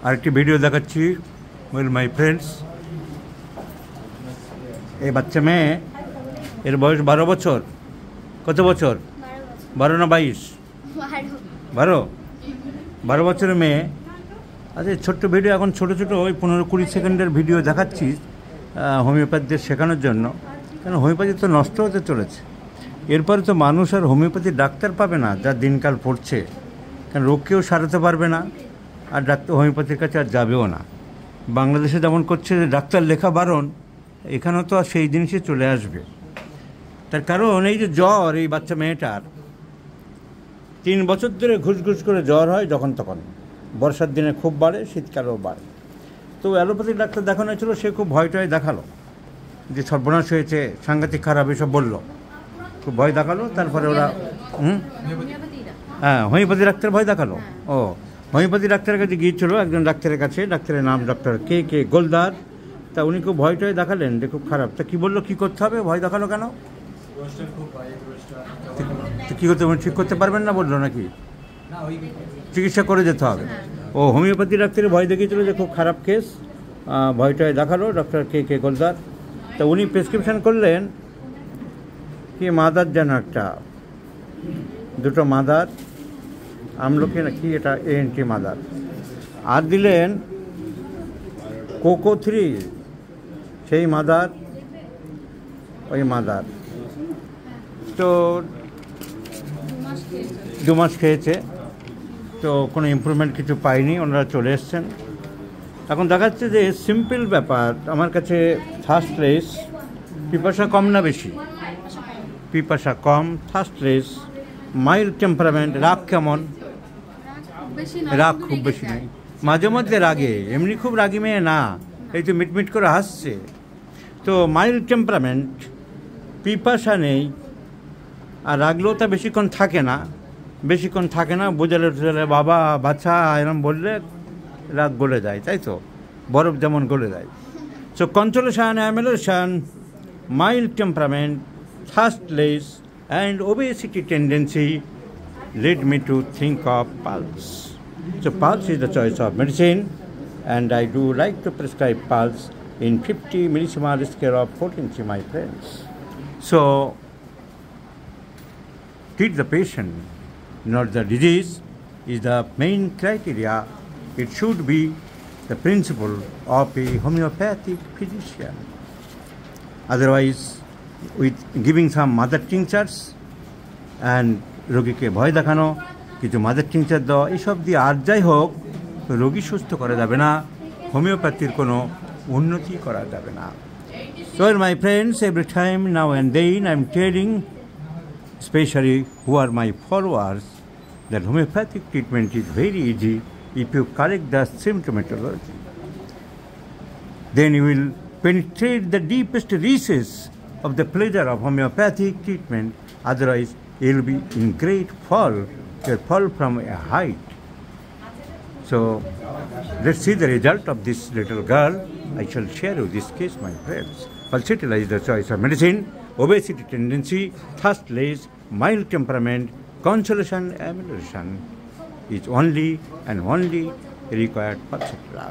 আরেকটি ভিডিও দেখাচ্ছি will my friends. এই বাচ্চা মেয়ে, এর বয়স 12 বছর। কত বছর? 12 না 22? 12 বছরের মেয়ে। আচ্ছা, ছোট্ট ভিডিও, এখন ছোটো ছোটো ওই 15-20 সেকেন্ডের ভিডিও দেখাচ্ছি হোমিওপ্যাথিদের শেখানোর জন্য। কেন হোমিওপ্যাথি তো নষ্ট হতে চলেছে। এরপরে তো মানুষ আর হোমিওপ্যাথি ডাক্তার পাবে না, যা দিনকাল পড়ছে। কারণ রোগ কেউ সারাতে পারবে না, আর ডাক্তার হোমিওপ্যাথির কাছে আর যাবেও না। বাংলাদেশে যেমন করছে যে ডাক্তার লেখা বারণ, এখানেও তো আর সেই জিনিসই চলে আসবে। তার কারণ এই যে জ্বর, এই বাচ্চা মেয়েটার 3 বছর ধরে ঘুষ করে জ্বর হয় যখন তখন। বর্ষার দিনে খুব বাড়ে, শীতকালেও বাড়ে। তো অ্যালোপ্যাথিক ডাক্তার দেখানো হয়েছিল, সে খুব ভয়টায় দেখালো যে সর্বনাশ হয়েছে, সাংঘাতিক খারাপ, এসব বললো, খুব ভয় দেখালো। তারপরে ওরা হ্যাঁ, হোমিওপ্যাথি ডাক্তার ভয় দেখালো। ও হোমিওপ্যাথি ডাক্তারের কাছে গিয়েছিল, একজন ডাক্তারের কাছে, ডাক্তারের নাম ডক্টর কে গোলদার। তা উনি খুব ভয়টায় দেখালেন যে খুব খারাপ। তা কী বললো, কী করতে হবে? ভয় দেখালো কেন? তো কী করতে, ঠিক করতে পারবেন না বললো নাকি? চিকিৎসা করে যেতে হবে। ও হোমিওপ্যাথি ডাক্তারের ভয় দেখিয়েছিল যে খুব খারাপ কেস, ভয়টায় দেখালো ডক্টর কে গোলদার। তা উনি প্রেসক্রিপশন করলেন কি মাদার, যেন একটা 2টো মাদার, আমলকি না কি এটা, ANT মাদার, আর দিলেন কোকো 3, সেই মাদার, ওই মাদার। তো 2 মাস খেয়েছে, তো কোনো ইমপ্রুভমেন্ট কিছু পাইনি, ওনারা চলে এসছেন। এখন দেখাচ্ছে যে সিম্পল ব্যাপার, আমার কাছে থার্স্টলেস, পিপাসা কম না বেশি? পিপাসা কম, থার্স্টলেস, মাইল্ড টেম্পারামেন্ট। রাগ কেমন? রাগ খুব বেশি নেই, মাঝে মধ্যে রাগে, এমনি খুব রাগি মেয়ে না, এই তো মিটমিট করে হাসছে। তো মাইল্ড টেম্পারামেন্ট, পিপাসা নেই, আর রাগলেও তা বেশিক্ষণ থাকে না, বোঝালে বাবা বাচ্চা এরম বললে রাগ গলে যায়, তাই তো, বরফ যেমন গলে যায়। সো কন্ট্রোলেশন, অ্যামিলেশন, mild temperament, thirstless, and obesity tendency led me to think of pulse. So pulse is the choice of medicine, and I do like to prescribe pulse in 50 millisieverts scale of potency, my friends. So treat the patient, not the disease, is the main criteria. It should be the principle of a homeopathic physician. Otherwise, with giving some mother tinctures and রোগীকে ভয় দেখানো, কিছু mother tincture দেওয়া, এইসব দিয়ে আর যাই হোক রোগী সুস্থ করা যাবে না, হোমিওপ্যাথির কোনো উন্নতি করা যাবে না। So my friends, every time now and then I'm telling, especially who are my followers, that homeopathic treatment is very easy if you correct the symptomatology. Then you will penetrate the deepest recesses of the pleasure of homeopathic treatment. Otherwise, you will be in great fall. You'll fall from a height. So, let's see the result of this little girl. I shall share with this case, my friends. Pulsatilla is the choice of medicine. Obesity tendency, thirstless, mild temperament, consolation, ameliorate is only and only required pulsatilla.